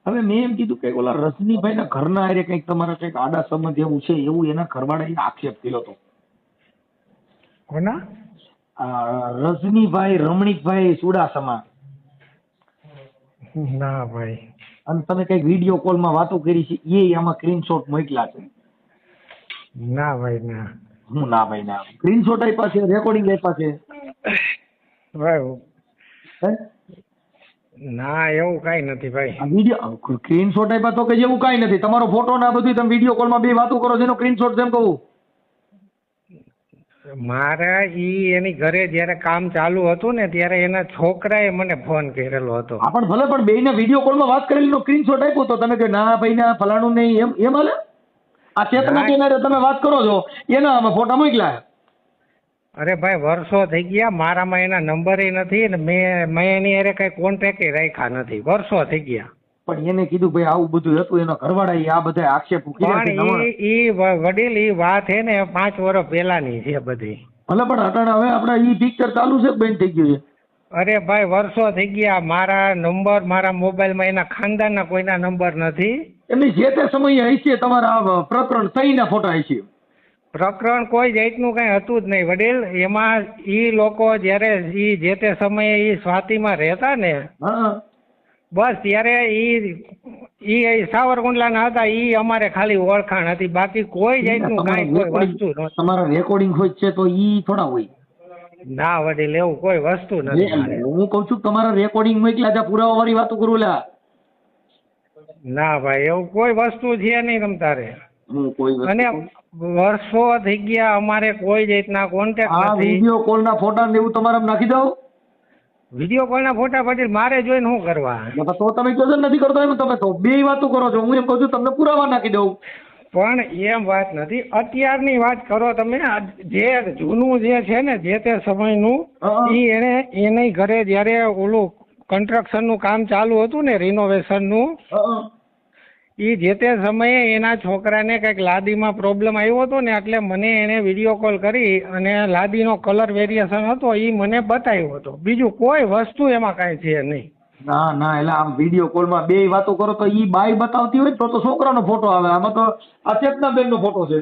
હવે મેં એમ કીધું કે ઓલા રજનીભાઈ ના ઘરના આરે કઈક તમારા કઈક આડા સંબંધ એવું છે, એવું એના ઘરવાળાએ આક્ષેપ કર્યો હતો. કોના? રજનીભાઈ રમણીકભાઈ ચુડાસમા. ના ભાઈ. અને તમે કઈક વિડીયો કોલ માં વાતો કરી છે, એ આમાં સ્ક્રીનશોટ મોકલા છે. ના ભાઈ ના. હું ના ભાઈ ના. સ્ક્રીનશોટ આપ્યા છે, રેકોર્ડિંગ આપ્યા છે. ભાઈ ના એવું કઈ નથી ભાઈ. વિડીયો સ્ક્રીનશોટ આપ્યા તો કે જેવું કઈ નથી. તમારો ફોટો ના બધું તમે વિડીયો કોલ માં 2 વાતો કરો છો એનો સ્ક્રીનશોટ જેમ કહું. મારા એની ઘરે જયારે કામ ચાલુ હતું ને ત્યારે એના છોકરાએ મને ફોન કરેલો હતો. હા પણ ભલે, પણ બેયના વિડીયો કોલ માં વાત કરેલી નો સ્ક્રીનશોટ આપ્યો તો તમે કે ના ભાઈ ના ફલાણું નહીં એમ હાલે? આ ચેતના કેનારે તમે વાત કરો છો એના અમે ફોટા મોકલ્યા. અરે ભાઈ વર્ષો થઈ ગયા, મારામાં એના નંબરે નથી ને મેં એની અરે કઈ કોન્ટેક્ટ રાખ્યા નથી. વર્ષો થઈ ગયા. પણ એને કીધું ભાઈ આવું બધું હતું, એનો ઘરવાળા આ બધા આક્ષેપ પણ ઈ વડીલ ઈ વાત હે ને 5 વર્ષ પહેલાની છે બધી. ભલે પણ અટાણે હવે આપડે ઈ પિક્ચર ચાલુ છે બંધ થઈ ગયું છે. અરે ભાઈ વર્ષો થઈ ગયા. મારા નંબર મારા મોબાઈલમાં એના ખાનદાનના કોઈના નંબર નથી. એમની જે તે સમયે હશે તમારા પ્રકરણ થઈના ફોટા હશે. પ્રકરણ કોઈ જાતનું કઈ હતું જ નહીં વડીલ. એમાં ઈ લોકો જયારે ઈ જે તે સમયે ઈ સ્વાતિમાં રહેતા ને, બસ ત્યારે ઈ સાવરકુંડલાના હતા. ઈ અમારે ખાલી ઓળખાણ હતી, બાકી કોઈ જાતનું કાંઈ કોઈ વસ્તુ નથી. તમારા રેકોર્ડિંગ હોય છે તો ઈ થોડા હોય. ના વડીલ એવું કોઈ વસ્તુ નથી. હું કઉ છું તમારા રેકોર્ડિંગ મોકલ્યા છે, પુરાવા વાળી વાતો કરું લા. ના ભાઈ એવું કોઈ વસ્તુ છે નહીં તમ તારે. અને વર્ષો થઈ ગયા અમારે કોઈ જાતના કોન્ટેક્ટ નથી. વિડીયો કોલ ના ફોટા ને એવું તમારે નાખી દઉં? વિડીયો કોલ ના ફોટા પછી મારે જોઈને શું કરવા? તો તમે કહો નથી કરતો એમ, તમે તો 2 વાતો કરો છો. હું એમ કહું છું તમને પુરાવા નાખી દઉં. પણ એમ વાત નથી, અત્યારની વાત કરો તમે. જે જૂનું જે છે ને જે તે સમયનું, એને ઘરે જયારે ઓલું કન્સ્ટ્રક્શનનું કામ ચાલુ હતું ને રિનોવેશનનું, એ જે તે સમયે એના છોકરાને કંઈક લાદીમાં પ્રોબ્લેમ આવ્યો હતો ને, એટલે મને એને વિડીયો કોલ કરી અને લાદીનો કલર વેરિએશન હતો એ મને બતાવ્યો હતો. બીજું કોઈ વસ્તુ એમાં કાંઈ છે નહીં. ના ના, એટલે આમ વિડીયો કોલમાં બે વાતો કરો તો ઈ બાઈ બતાવતી હોય તો છોકરાનો ફોટો આવે, આમાં તો આ ચેતનાબેન નો ફોટો છે.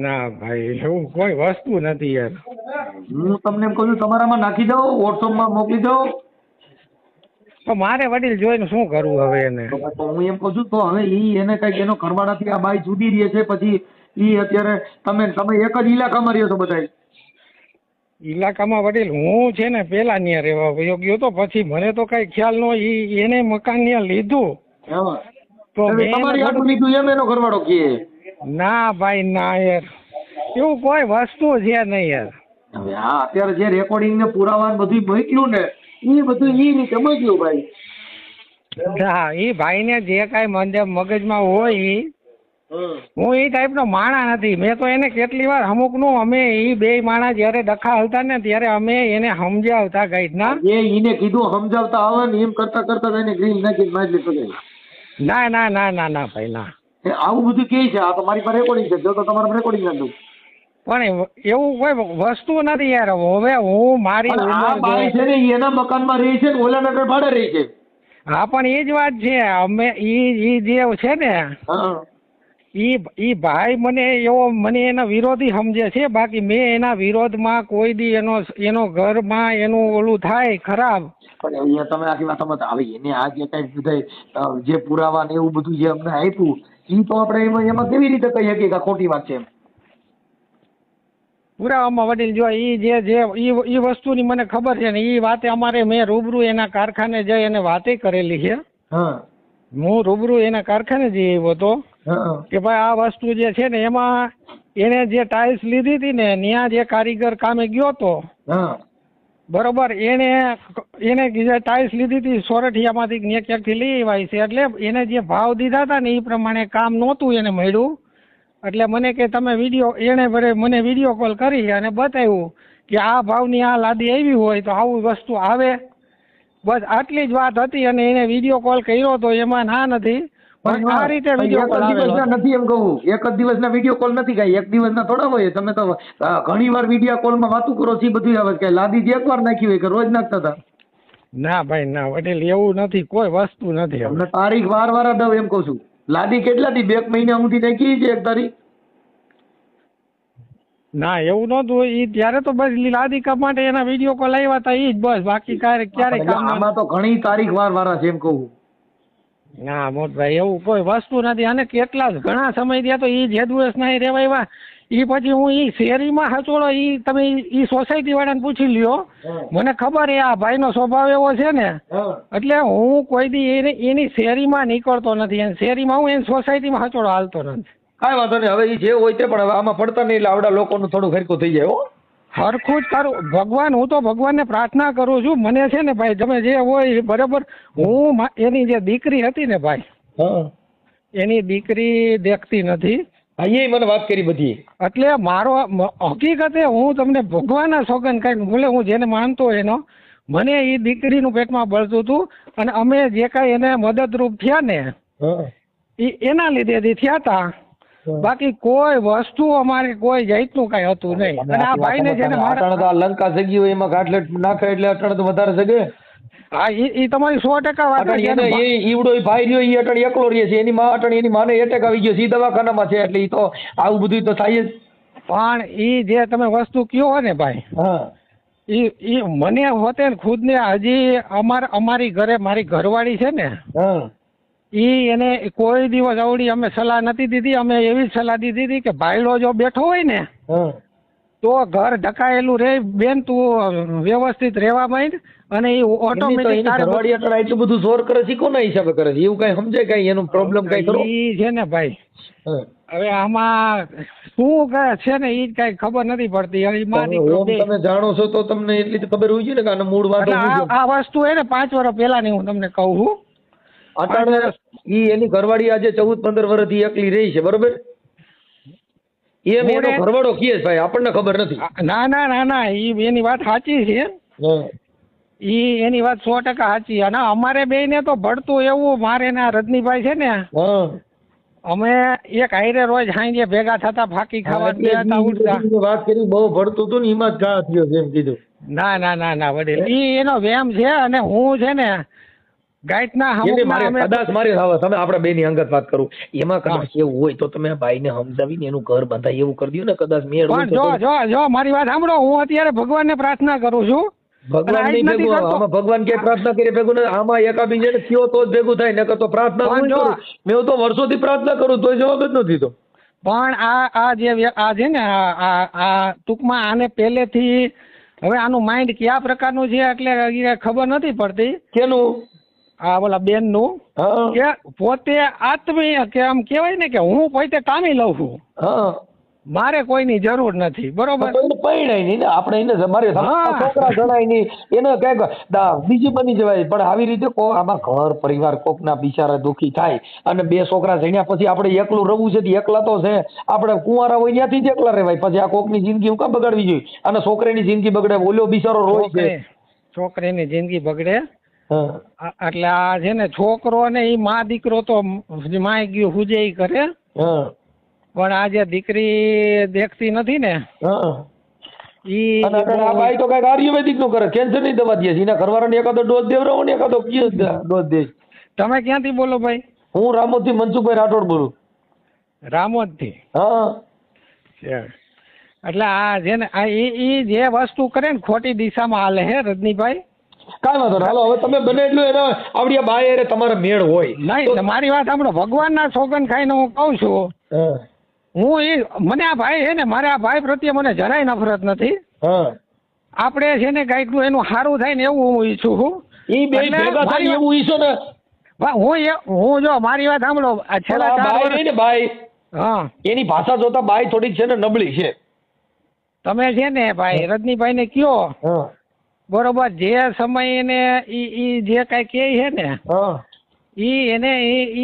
ના ભાઈ એવું કોઈ વસ્તુ નથી યાર. હું તમને એમ કહું છું તમારામાં નાખી દઉં, વોટ્સઅપમાં મોકલી દઉં. તો મારે વડીલ જોઈને શું કરવું હવે એને? તો હું એમ કહું છું તો હવે ઈ એને કઈક એનો ઘરવાળાથી આ બાઈ જુદી રહે છે, પછી ઈ અત્યારે તમે એક જ ઇલાકામાં રહ્યો છો બધા? ઇલાકામાં વડીલ હું છે ને પેલા ત્યાં રહેવા વયો ગયો તો, પછી મને તો કઈ ખ્યાલ નો, એને મકાન ત્યાં લીધું તો તમારી આટલું લીધું એમ એનો ઘરવાળો કહે? ના ભાઈ ના યાર, એવું કોઈ વસ્તુ છે નહીં યાર. હવે હા, અત્યારે જે રેકોર્ડિંગ ને પુરાવા બધું મોકલ્યું ને એ બધું ઈ રીતે મોકલ્યું ભાઈ. હા, એ ભાઈ ને જે કાંઈ મગજમાં હોય ઈ, હું એ ટાઈપ નો માણા નથી. મેં તો એને કેટલી વાર અમુક નું અમે એ બે માણા જયારે ડખા હલતા ને ત્યારે અમે એને સમજાવતા ગાઈડ ના, એને કીધું સમજાવતા આવે ને એમ કરતા કરતા એને ગ્રીન નાખી મારી લીધું. ના ના ના ના ના ભાઈ ના, આવું બધું કે છે. આ તો મારી પાસે રેકોર્ડિંગ છે, જો તો તમારે રેકોર્ડિંગ ના દઉં. પણ એવું કોઈ વસ્તુ નથી યાર. હવે હું મારી બાઈ છે ને એના મકાનમાં રહી છે ને ઓલા નગર ભાડે રહી છે. હા પણ એ જ વાત છે. અમે ઈ જે છે ને ઈ ભાઈ મને એના વિરોધી સમજે છે, બાકી મેં એના વિરોધમાં કોઈ દી એનો ઘરમાં એનું ઓલું થાય ખરાબ. પણ અહીંયા તમે આખી વાત આવી એને આ જે કઈ બધા જે પુરાવા ને એવું બધું જે અમને આપ્યું ઈ તો આપણે એમાં કેવી રીતે કહી શકીએ કે ખોટી વાત છે એમ? પુરાવામાં વડીલ જો ઈ વસ્તુની મને ખબર છે ને, ઈ વાતે અમારે મેં રૂબરૂ એના કારખાને જઈ અને વાતે કરેલી છે. હું રૂબરૂ એના કારખાને જઈ આવ્યો હતો કે ભાઈ આ વસ્તુ જે છે ને એમાં એને જે ટાઇલ્સ લીધી હતી ને ત્યાં જે કારીગર કામે ગયો હતો બરોબર, એને જે ટાઇલ્સ લીધી હતી સોરઠિયામાંથી ક્યાંકથી લઈ આવ્યા છે, એટલે એને જે ભાવ દીધા હતા ને એ પ્રમાણે કામ નહોતું એને મળ્યું. એટલે મને કે તમે મને વિડીયો કોલ કરી અને બતાવ્યું કે આ ભાવની આ લાદી આવી હોય તો આવું વસ્તુ આવે. બસ આટલી જ વાત હતી અને એને વિડીયો કોલ કર્યો તો એમાં ના નથી. પણ આ રીતે વિડીયો કોલ નથી એમ કહું, એક જ દિવસના વિડીયો કોલ નથી, કઈ એક દિવસના થોડા હોય. તમે તો ઘણી વાર વિડીયો કોલમાં વાતું કરો છો, બધું આવે કે લાદી જે એકવાર નાખી હોય કે રોજ નાખતા હતા? ના ભાઈ ના વડીલ એવું નથી, કોઈ વસ્તુ નથી. તમને તારીખ વાર દઉં એમ કહું છું. લાદી કેટલાથી 2 મહિના સુધી નાખી છે એક તારીખ? ના એવું નહોતું. ઈ ત્યારે તો બસ લાદી કામ માટે એના વિડીયો કોલ આવ્યા હતા ઈ જ બસ, બાકી ક્યારે કામ. આમાં તો ઘણી તારીખ વાળા છે એમ કહું. ના મોટભાઈ એવું કોઈ વસ્તુ નથી. અને કેટલા ઘણા સમય થયા તો ઈ જે દિવસ ના રેવાય ઈ પછી હું ઈ શેરીમાં હચોડો ઈ તમે ઈ સોસાયટી વાળાને પૂછી લ્યો, મને ખબર આ ભાઈનો સ્વભાવ એવો છે ને, એટલે હું કોઈ દી એની શેરીમાં નીકળતો નથી. શેરીમાં હું એની સોસાયટીમાં હચોડો હાલતો નથી. કાંઈ વાંધો નહીં, હવે ઈ જે હોય તે પણ હવે આમાં પડતા નહીં એટલે આવડા લોકોનું થોડું હરખું થઈ જાય. હરખું જ કરું ભગવાન, હું તો ભગવાનને પ્રાર્થના કરું છું. મને છે ને ભાઈ તમે જે હોય બરાબર, હું એની જે દીકરી હતી ને ભાઈ, એની દીકરી દેખતી નથી. એ મને વાત કરી બધી, એટલે મારો હકીકતે હું તમને ભગવાનના સોગંદ કઈ ભૂલે, હું જેને માનતો એનો, મને એ દીકરીનું પેટમાં બળતું હતું અને અમે જે કાંઈ એને મદદરૂપ થયા ને એના લીધે થયા હતા. બાકી કોઈ વસ્તુ અમારે કોઈ જાતનું કઈ હતું નહીં. અને આ ભાઈને છે ને મારા લંકા જગી હોય એમાં ગાંઠલેટ નાખે એટલે અટણ તો વધારે જગે. હા એ તમારી 100% વાત છે. ઈવડો ભાઈ રહ્યો એ અટણ એકલો રહે છે, એની માં અટણ એની માને એટેક આવી ગયો છે, દવાખાનામાં છે, એટલે ઈ તો આવું બધું તો થાય જ. પણ ઈ જે તમે વસ્તુ કયો ને ભાઈ, ઈ મને હોતે ખુદ ને હજી અમારી ઘરે મારી ઘરવાળી છે ને, ઈ એને કોઈ દિવસ આવડી અમે સલાહ નથી દીધી. અમે એવી જ સલાહ દીધી હતી કે ભાઈડો જો બેઠો હોય ને તો ઘર ઢકાયેલું રે બેન, તું વ્યવસ્થિત રહેવા માંડ. અને એ ઓટોમેટિક ઘરવાળી અટણ એટલું બધું જોર કરે છે, કોના હિસાબે કરે છે? એવું કઈ સમજે કઈ એનો પ્રોબ્લેમ કઈ ખરો? ઈ છે ને ભાઈ, હવે આમાં શું છે ને ઈ કઈ ખબર નથી પડતી. તમે જાણો છો તો તમને એટલી ખબર હોય છે ને કે આનો મૂળ વાત. આ વસ્તુ એને 5 વર્ષ પહેલાની હું તમને કહું છું. અટાણે ઈ એની ઘરવાળી આજે 14-15 વર્ષથી એકલી રહી છે, બરોબર? એમ એનો ઘરવાળો કહે ભાઈ, આપણને ખબર નથી. ના ના ના ના, ઈ એની વાત સાચી છે. ઈ એની વાત 100% સાચી. અને અમારે બે ને તો ભળતું એવું, મારે ને આ રજનીભાઈ છે ને, અમે એક હાઈરે રોજ સાંજે ભેગા થતા, ફાકી ખાવા ગયા ઉઠતા. વાત કરી બહુ ભળતું હતું ને એમાં જ ઘા થયો છે એમ કીધું. ના ના ના ના વડીલ, ઈ એનો વેમ છે. અને હું છે ને ગાયતના કદાચ મારી તમે આપણે બે ની અંગત વાત કરું, એમાં કદાચ એવું હોય તો તમે ભાઈ ને સમજાવીને એનું ઘર બંધાય એવું કરી દો ને. કદાચ મેળ પણ જો મારી વાત સાંભળો, હું અત્યારે ભગવાનને પ્રાર્થના કરું છું. ભગવાન નહીં ભેગું, આમાં ભગવાન કે પ્રાર્થના કરી ભેગું નથી, આમાં એકાબીજાને થયો તો જ ભેગું થાય. નકર તો પ્રાર્થના હું કરું, મેં તો વર્ષોથી પ્રાર્થના કરું તોય જવાબ જ નથી તો. પણ આ છે ને આ ટૂંકમાં આને પહેલેથી હવે આનું માઇન્ડ કયા પ્રકારનું છે એટલે ખબર નથી પડતી. કેનું? આ ઓલા બેન નું, કે પોતે આત્મીય, કે આમ કેવાય ને કે હું પોતે કામી લઉં છું, મારે કોઈની જરૂર નથી. બરોબર, પરણાય નહીં ને આપણે, એને મારે છોકરા જણાય નહીં, એને કઈક બીજું બની જવાય. પણ આવી રીતે આમાં ઘર પરિવાર કોકના બિચારા દુઃખી થાય અને બે છોકરા જણ્યા પછી આપણે એકલું રહેવું છે. એકલા તો છે, આપણે કુંવારા હોય ત્યાંથી જ એકલા રહેવાય. પછી આ કોકની જિંદગી હું કામ બગાડવી જોઈએ? અને છોકરીની જિંદગી બગડે, ઓલો બિચારો રોય છે, છોકરીની જિંદગી બગડે. એટલે આ છે ને છોકરો ને ઈ માં દીકરો તો માય ગયું હુજે કરે, પણ આ જે દીકરી દેખતી નથી ને, ઈ ભાઈ તો કઈક આયુર્વેદિક નું કરે, કેન્સર ની દવા દે છે. એના ઘરવાળાને એકાદો ડોઝ દેવરાવો ને એકાદો ડોઝ દે. તમે ક્યાંથી બોલો ભાઈ? હું રામોદ થી મનસુખભાઈ રાઠોડ બોલું. રામોદ થી? એટલે આ છે ને ઈ જે વસ્તુ કરે ને ખોટી દિશામાં હાલે હે રજનીભાઈ. કાંઈ વાંધો હાલો, હવે તમે બને એટલું એના આવડિયા બાય અરે તમારા મેળ હોય નહીં. મારી વાત સાંભળો, ભગવાનના સોગન ખાઈને હું કહું છું, હું મને આ ભાઈ છે ને, મારે આ ભાઈ પ્રત્યે મને જરાય નફરત નથી. આપણે છે ને કઈક એનું સારું થાય ને એવું હું ઈચ્છું છું. એવું ઈચ્છો ને હું જો મારી વાત સાંભળો, આ છેલ્લા ભાઈ એની ભાષા જોતા બાઈ થોડીક છે ને નબળી છે. તમે છે ને ભાઈ રજનીભાઈ ને કયો, બરોબર, જે સમય એને ઈ જે કઈ કે છે ને, ઈ એને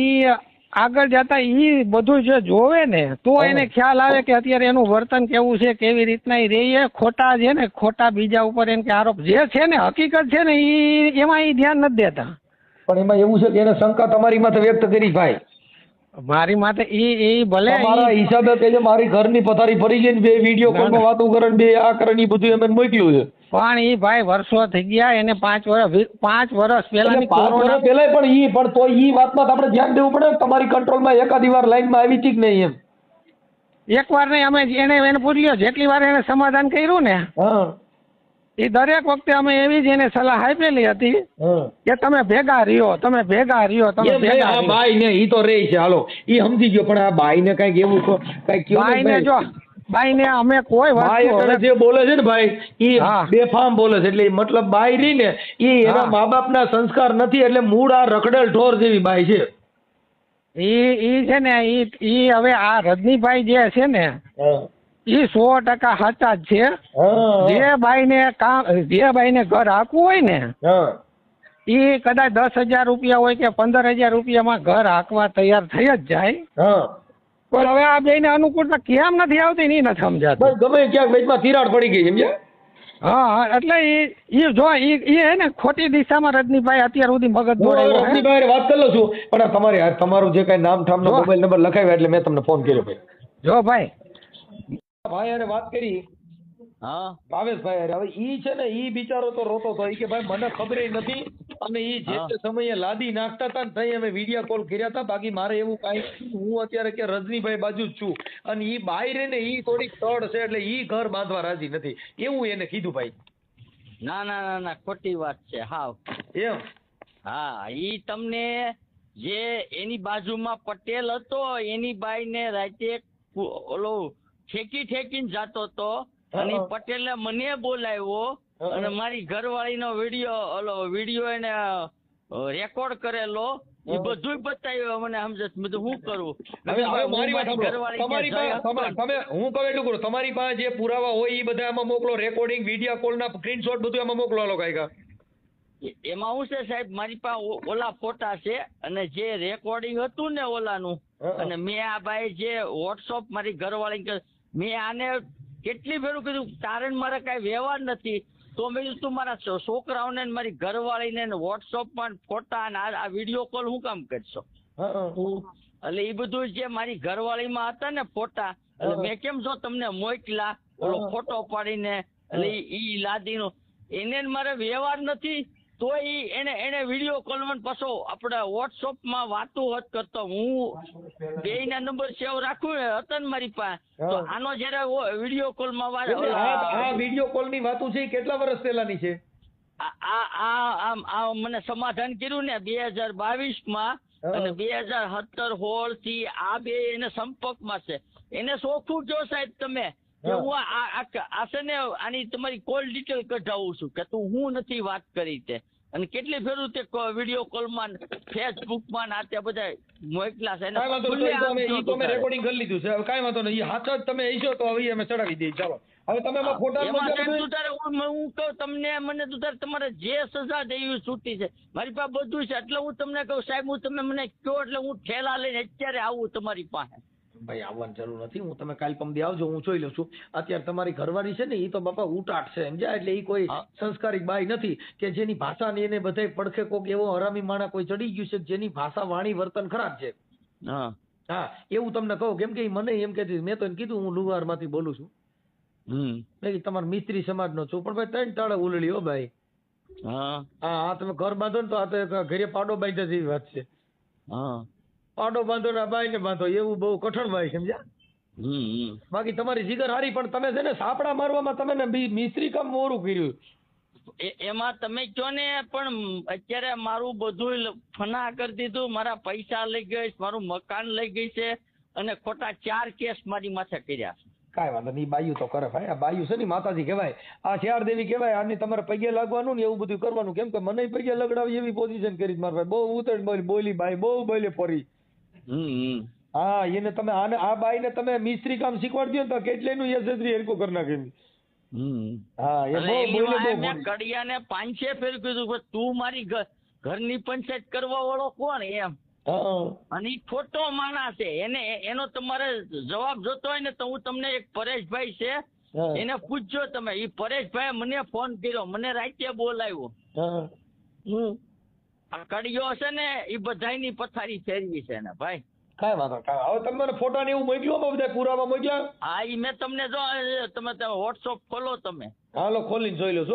ઈ આગળ જતા ઈ બધું જે જોવે ને તો એને ખ્યાલ આવે કે અત્યારે એનું વર્તન કેવું છે, કેવી રીતના ઈ રહે. ખોટા છે ને ખોટા બીજા ઉપર એને આરોપ જે છે ને હકીકત છે ને ઈ એમાં ઈ ધ્યાન નથી દેતા. પણ એમાં એવું છે કે એને શંકા તમારી માથે વ્યક્ત કરી ભાઈ, મારી માથે ઈ ભલે મારા હિસાબે કે મારી ઘરની પથારી ફરી ગઈ ને બે વિડીયો કોલમાં વાતો કરે બે આ કરે ને બધું એમ મોકલ્યું છે. પણ ઈ ભાઈ વર્ષો થઈ ગયા, એને 5 વર્ષ પહેલાની કોરોના પહેલા પણ તો ઈ વાતમાં આપણે ધ્યાન દેવું પડે. તમારી કંટ્રોલમાં એકાદી વાર લાઈનમાં આવી હતી કે નહીં એમ? એક વાર નહીં, અમે એને પૂછ્યો જેટલી વાર એને સમાધાન કર્યું ને, એ દરેક વખતે અમે એવી જ એને સલાહ આપેલી હતી કે તમે ભેગા રહ્યો, તમે ભેગા રહ્યો, તમે ભેગા રહ્યો. બાઈ ને ઈ તો રહી છે, હાલો ઈ સમજી ગયો. પણ આ બાઈ ને કઈક એવું કઈક બાઈ ને જો બાઈ ને અમે કોઈ વસ્તુ જે બોલે છે ને ભાઈ ઈ બેફામ બોલે છે. એટલે મતલબ બાઈ રહી ને ઈ એના મા બાપ ના સંસ્કાર નથી, એટલે મૂળ આ રખડેલ ઢોર જેવી બાઈ છે. ઈ છે ને ઈ હવે આ રજનીભાઈ જે છે ને ઈ 100% સાચા જ છે. જે બાઈ ને ઘર આપવું હોય ને ઈ કદાચ 10,000 રૂપિયા હોય કે 15,000 રૂપિયામાં ઘર હાંકવા તૈયાર થઈ જ જાય. પણ હવે આ બે ને અનુકૂળતા કેમ નથી આવતી એ નથી સમજાતું. ગમે ક્યાંક વચમાં તિરાડ પડી ગઈ સમજ્યા? હા, એટલે ઈ જો ઈ હે ને ખોટી દિશામાં રજનીભાઈ અત્યાર સુધી મગજ દોડાવ્યો. રજનીભાઈ વાત કરી લઉં છું, પણ તમારું જે કઈ નામ ઠામ મોબાઈલ નંબર લખાવ્યા એટલે મેં તમને ફોન કર્યો ભાઈ. જો ભાઈ અરે વાત કરી ભાવેશભાઈ અરે હવે ઈ છે ને ઈ બિચારો તો રોતો હતો. ઈ કે ભાઈ મને ખબર નથી, અને ઈ જે તે સમયે લાદી નાખતા હતા ને તઈ અમે વિડીયો કોલ કર્યા હતા. બાકી મારે એવું કાંઈ, હું અત્યારે કે રજનીભાઈ બાજુ જ છું. અને ઈ બાઈ રે ને ઈ થોડીક તડ છે એટલે ઈ ઘર બાંધવા રાજી નથી એવું એને કીધું ભાઈ. ના ના ના ના ખોટી વાત છે હાવ એમ. હા, ઈ તમને જે એની બાજુમાં પટેલ હતો એની બાઈ ને રાતે ઓલો ઠેકીને જાતો હતો અને પટેલે મને બોલાવ્યો અને મારી ઘરવાળી નો વિડીયો એને રેકોર્ડ કરેલો, એ બધું બતાવ્યું મને. સમજે બધું શું કરું? હું કહું એટલું કરું, તમારી પાસે જે પુરાવા હોય એ બધા એમાં મોકલો, રેકોર્ડિંગ વિડીયો કોલ ના સ્ક્રીનશોટ બધું એમાં મોકલો. એમાં શું છે સાહેબ, મારી પાસે ઓલા ફોટા છે અને જે રેકોર્ડિંગ હતું ને ઓલાનું, અને મેં આ ભાઈ જે વોટ્સઅપ મારી ઘરવાળી મેં આને કેટલી ફેરું કીધું તારે મારે કઈ વ્યવહાર નથી, તો મેં કીધું તું મારા છોકરાઓને ને મારી ઘરવાળીને વોટ્સઅપમાં ફોટા અને આ વિડીયો કોલ હું કામ કરશો? એટલે એ બધું જે મારી ઘરવાળીમાં હતા ને ફોટા, એટલે મેં કેમ છો તમને મોકલા ઓલો ફોટો પાડીને, એટલે ઈ લાદીનો એને મારે વ્યવહાર નથી, તો એને વિડીયો કોલમાં પાછો આપણે વોટ્સઅપમાં વાતો હોત કરતો. હું બેયના નંબર સેવ રાખું હતા ને મારી પાસે, તો આનો જયારે વિડીયો કોલમાં આ વિડીયો કોલ ની વાતો છે કેટલા વર્ષ પહેલાની છે? આ મને સમાધાન કર્યું ને 2022માં, અને 2017-16 થી આ બે એને સંપર્કમાં છે. એને સોખું કયો સાહેબ તમે કે હું આ છે ને આની તમારી કોલ ડિટેલ કઢાવું છું કે તું હું નથી વાત કરી તે, અને કેટલી ફેરું તે વિડીયો કોલમાં ફેસબુકમાં આ તે બધા મોકલા છે. રેકોર્ડિંગ કરી લીધું છે, કાંઈ વાંધો નહીં. હાથ જ તમે ઈશો તો હવે અમે ચડાવી દઈએ. ચાલો હવે તમે ફોટા હું કહું તમને, મને તું તારે તમારે જે સજા દેવી છૂટી છે, મારી પાસે બધું છે. એટલે હું તમને કહું સાહેબ, હું તમે મને કહો એટલે હું ઠેલા લઈને અત્યારે આવું તમારી પાસે. ભાઈ આવવાની જરૂર નથી, હું તમે કાલ પમદી આવજો, હું જોઈ લઉં છું. અત્યારે તમારી ઘરવાળી છે ને એ તો બાપા ઉટાટ છે સમજ્યા, એટલે એ કોઈ સંસ્કારી બાઈ નથી કે જેની ભાષા ને એને બધા પડખે કોક એવો હરામી માણા કોઈ ચડી ગયું છે જેની ભાષા વાણી વર્તન ખરાબ છે. હા એવું તમને કહું, કેમ કે મને એમ કે મેં તો એને કીધું હું લુહાર માંથી બોલું છું. મેં તમારા મિસ્ત્રી સમાજ નો છું, પણ ભાઈ 3 તાળે ઉલળી હો ભાઈ. હા તમે ઘર બાંધો ને તો આ તો ઘરે પાડો બાંધ્યા જેવી વાત છે. પાડો બાંધો ને બાઈ ને બાંધો એવું બહુ કઠણ ભાઈ સમજ્યા. બાકી તમારી જીગર હારી, પણ તમે છે ને સાપડા મારવામાં તમે ને મિસ્ત્રી કામ મોરું કર્યું. એમાં તમે કયો ને, પણ અત્યારે મારું બધું ફના કરી દીધું, મારા પૈસા લઈ ગઈ, મારું મકાન લઈ ગઈ છે, અને ખોટા 4 કેસ મારી માથે કર્યા છે. કાંઈ વાંધો નહીં, બાયું તો કરે ભાઈ. આ બાયું છે ને માતાજી કહેવાય, આ શિયાળ દેવી કહેવાય. આની તમારે પગે લાગવાનું ને એવું બધું કરવાનું, કેમ કે મને પગે લગડાવી એવી પોઝિશન કરી મારા ભાઈ. બહુ ઉતર બોલી બાઈ, બહુ બોલે પરી. હા એને તમે આ બાઈ ને તમે મિસ્ત્રી કામ શીખવાડી દો તો કેટલેનું યશસ્વી હરકો કરી નાખે. હા એ બહુ બોલે. મેં કડિયાને 5-6 ફેર કીધું તું મારી ઘરની પંચાયત કરવા વાળો કોણ એમ, અને ઈ ખોટો માણસ છે. એનો તમારે જવાબ જોતો હોય ને તો હું તમને એક પરેશભાઈ છે એને પૂછજો તમે. ઈ પરેશભાઈ મને ફોન કર્યો, મને રાતે બોલાવ્યો. આ કડિયો છે ને એ બધાની પથારી ફેરવી છે ને ભાઈ. કાંઈ વાંધો. હવે તમે ફોટા ને એવું મોકલ્યો, બધા પુરાવા મોકલ્યા? હા ઈ મેં તમને જો તમે વોટ્સઅપ ખોલો તમે. હાલો ખોલીને જોઈ લો.